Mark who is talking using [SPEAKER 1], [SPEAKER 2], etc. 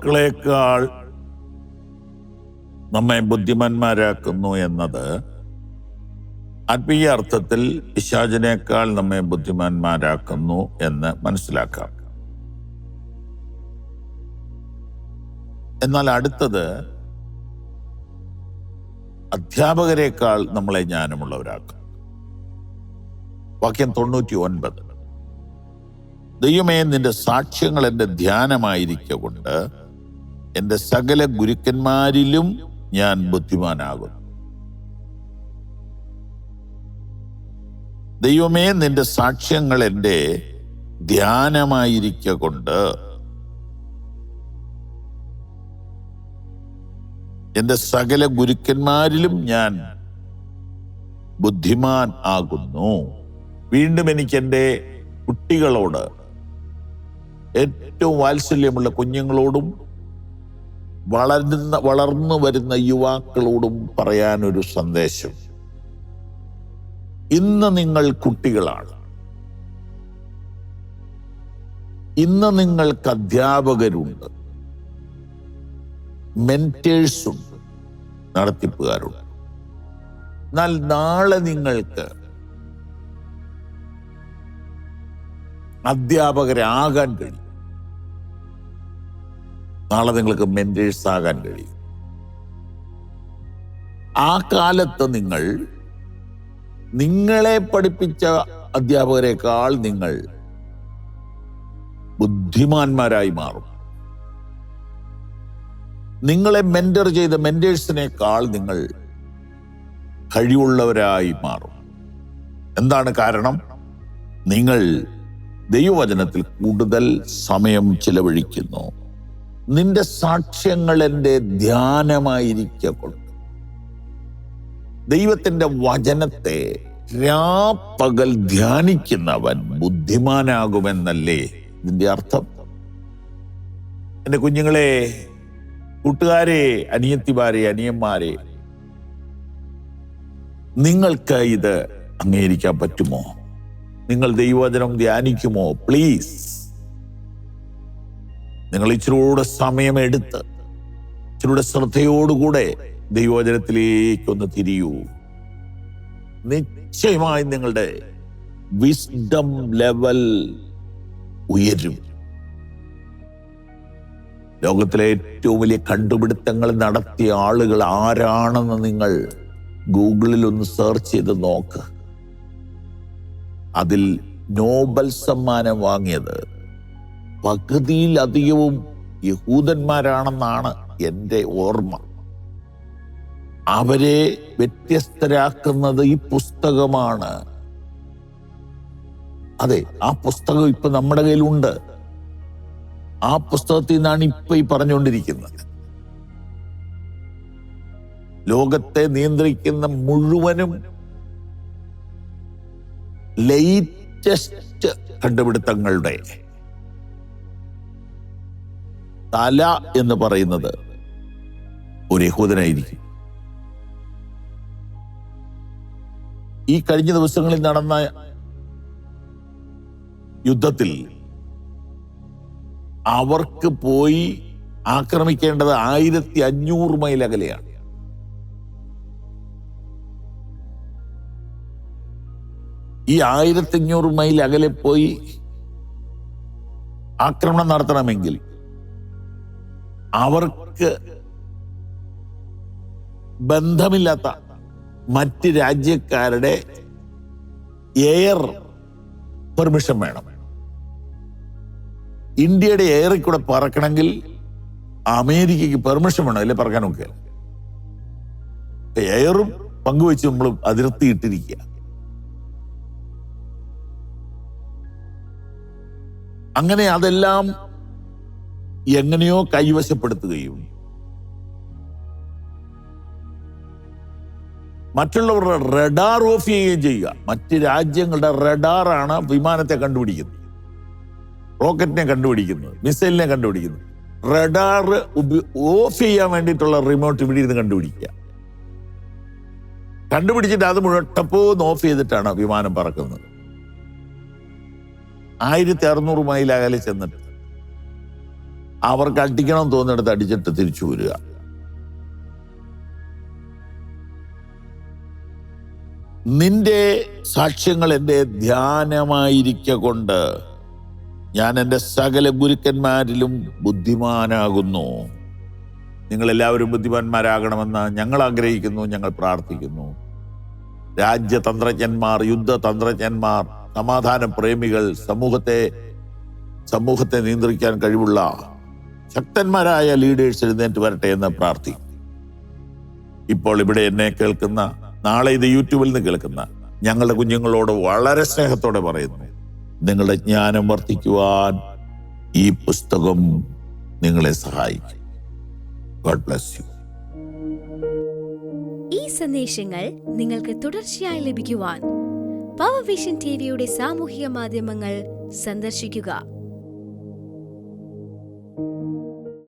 [SPEAKER 1] മക്കളേക്കാൾ നമ്മെ ബുദ്ധിമാന്മാരാക്കുന്നു എന്നത് ആത്മീയ അർത്ഥത്തിൽ പിശാചിനേക്കാൾ നമ്മെ ബുദ്ധിമാന്മാരാക്കുന്നു എന്ന് മനസ്സിലാക്കാം. എന്നാൽ അടുത്തത് അധ്യാപകരെക്കാൾ നമ്മളെ ജ്ഞാനമുള്ളവരാക്കും. വാക്യം 99. ദൈവമേ, നിന്റെ സാക്ഷ്യങ്ങൾ എൻ്റെ ധ്യാനമായിരിക്കൊണ്ട് എൻ്റെ സകല ഗുരുക്കന്മാരിലും ഞാൻ ബുദ്ധിമാനാകുന്നു. ദൈവമേ, നിന്റെ സാക്ഷ്യങ്ങൾ എൻ്റെ ധ്യാനമായിരിക്കൊണ്ട് എൻ്റെ സകല ഗുരുക്കന്മാരിലും ഞാൻ ബുദ്ധിമാൻ ആകുന്നു. വീണ്ടും എനിക്ക് എൻ്റെ കുട്ടികളോട്, ഏറ്റവും വാത്സല്യമുള്ള കുഞ്ഞുങ്ങളോടും വളർന്നു വരുന്ന യുവാക്കളോടും പറയാനൊരു സന്ദേശം. ഇന്ന് നിങ്ങൾ കുട്ടികളാണ്. ഇന്ന് നിങ്ങൾക്ക് അധ്യാപകരുണ്ട്, മെന്റേഴ്സ് ഉണ്ട്, നടത്തിപ്പുകാരുണ്ട്. എന്നാൽ നാളെ നിങ്ങൾക്ക് അധ്യാപകരാകാൻ കഴിയും. നാളെ നിങ്ങൾക്ക് മെന്റേഴ്സ് ആകാൻ കഴിയും. ആ കാലത്ത് നിങ്ങളെ പഠിപ്പിച്ച അധ്യാപകരെക്കാൾ നിങ്ങൾ ബുദ്ധിമാന്മാരായി മാറും. നിങ്ങളെ മെന്റർ ചെയ്ത മെന്റേഴ്സിനേക്കാൾ നിങ്ങൾ കഴിവുള്ളവരായി മാറും. എന്താണ് കാരണം? നിങ്ങൾ ദൈവവചനത്തിൽ കൂടുതൽ സമയം ചിലവഴിക്കുന്നു. നിന്റെ സാക്ഷ്യങ്ങൾ എൻ്റെ ധ്യാനമായിരിക്കൊണ്ട്. ദൈവത്തിന്റെ വചനത്തെ രാപ്പകൽ ധ്യാനിക്കുന്നവൻ ബുദ്ധിമാനാകുമെന്നല്ലേ ഇതിന്റെ അർത്ഥം? എൻ്റെ കുഞ്ഞുങ്ങളെ, കൂട്ടുകാരെ, അനിയത്തിമാരെ, അനിയന്മാരെ, നിങ്ങൾക്ക് ഇത് അംഗീകരിക്കാൻ പറ്റുമോ? നിങ്ങൾ ദൈവവചനം ധ്യാനിക്കുമോ? പ്ലീസ്, നിങ്ങൾ ഇച്ചിരൂടെ സമയമെടുത്ത് ഇച്ചിരൂടെ ശ്രദ്ധയോടുകൂടെ ദൈവവചനത്തിലേക്കൊന്ന് തിരിയൂ. നിശ്ചയമായും നിങ്ങളുടെ വിസ്ഡം ലെവൽ ഉയരും. ലോകത്തിലെ ഏറ്റവും വലിയ കണ്ടുപിടുത്തങ്ങൾ നടത്തിയ ആളുകൾ ആരാണെന്ന് നിങ്ങൾ ഗൂഗിളിൽ ഒന്ന് സെർച്ച് ചെയ്ത് നോക്ക്. അതിൽ നോബൽ സമ്മാനം വാങ്ങിയത് പകുതിയിലധികവും യഹൂദന്മാരാണെന്നാണ് എൻ്റെ ഓർമ്മ. അവരെ വ്യത്യസ്തരാക്കുന്നത് ഈ പുസ്തകമാണ്. അതെ, ആ പുസ്തകം ഇപ്പൊ നമ്മുടെ കയ്യിലുണ്ട്. ആ പുസ്തകത്തിൽ നിന്നാണ് ഇപ്പൊ ഈ പറഞ്ഞുകൊണ്ടിരിക്കുന്നത്. ലോകത്തെ നിയന്ത്രിക്കുന്ന മുഴുവനും ലേറ്റസ്റ്റ് കണ്ടുപിടുത്തങ്ങളുടെ തല എന്ന് പറയുന്നത് ഒരു യഹൂദനായിരിക്കും. ഈ കഴിഞ്ഞ ദിവസങ്ങളിൽ നടന്ന യുദ്ധത്തിൽ അവർക്ക് പോയി ആക്രമിക്കേണ്ടത് 1500 മൈൽ അകലെയാണ്. ഈ 1500 മൈൽ അകലെ പോയി ആക്രമണം നടത്തണമെങ്കിൽ അവർക്ക് ബന്ധമില്ലാത്ത മറ്റ് രാജ്യക്കാരുടെ എയർ പെർമിഷൻ വേണം. ഇന്ത്യയുടെ എയറിൽ കൂടെ പറക്കണമെങ്കിൽ അമേരിക്കയ്ക്ക് പെർമിഷൻ വേണം, അല്ലെ പറക്കാൻ നോക്കുക. എയറും പങ്കുവെച്ച് നമ്മൾ അതിർത്തി ഇട്ടിരിക്കുക. അങ്ങനെ അതെല്ലാം എങ്ങനെയോ കൈവശപ്പെടുത്തുകയും മറ്റുള്ളവരുടെ റഡാർ ഓഫ് ചെയ്യുകയും ചെയ്യുക. മറ്റ് രാജ്യങ്ങളുടെ റഡാറാണ് വിമാനത്തെ കണ്ടുപിടിക്കുന്നത്, റോക്കറ്റിനെ കണ്ടുപിടിക്കുന്നത്, മിസൈലിനെ കണ്ടുപിടിക്കുന്നത്. റഡാർ ഓഫ് ചെയ്യാൻ വേണ്ടിയിട്ടുള്ള റിമോട്ട് ഇവിടെ ഇരുന്ന് കണ്ടുപിടിച്ചിട്ട് അത് മുഴുവൻ ടപ്പോന്ന് ഓഫ് ചെയ്തിട്ടാണ് വിമാനം പറക്കുന്നത്. 1600 മൈൽ അകലെ ചെന്നിട്ട് അവർക്ക് അടിക്കണം തോന്നിയെടുത്ത് അടിച്ചിട്ട് തിരിച്ചു വരിക. നിന്റെ സാക്ഷ്യങ്ങൾ എൻ്റെ ധ്യാനമായിരിക്കൊണ്ട് ഞാൻ എൻ്റെ സകല ഗുരുക്കന്മാരിലും ബുദ്ധിമാനാകുന്നു. നിങ്ങളെല്ലാവരും ബുദ്ധിമാന്മാരാകണമെന്ന് ഞങ്ങൾ ആഗ്രഹിക്കുന്നു, ഞങ്ങൾ പ്രാർത്ഥിക്കുന്നു. രാജ്യതന്ത്രജ്ഞന്മാർ, യുദ്ധതന്ത്രജ്ഞന്മാർ, സമാധാന പ്രേമികൾ, സമൂഹത്തെ നിയന്ത്രിക്കാൻ കഴിവുള്ള ശക്തന്മാരായ ലീഡേഴ്സ് എഴുന്നേറ്റ് വരട്ടെ എന്ന് പ്രാർത്ഥിക്കും. ഇപ്പോൾ ഇവിടെ എന്നെ കേൾക്കുന്ന, നാളെ ഇത് യൂട്യൂബിൽ നിന്ന് കേൾക്കുന്ന ഞങ്ങളുടെ കുഞ്ഞുങ്ങളോട് വളരെ സ്നേഹത്തോടെ പറയുന്നു, നിങ്ങളുടെ ജ്ഞാനം വർദ്ധിക്കുവാൻ ഈ പുസ്തകം നിങ്ങളെ സഹായിക്കും. God bless you.
[SPEAKER 2] ഈ സന്ദേശങ്ങൾ നിങ്ങൾക്ക് തുടർച്ചയായി ലഭിക്കുവാൻ പവർ വിഷൻ ടിവിയുടെ സാമൂഹിക മാധ്യമങ്ങൾ സന്ദർശിക്കുക.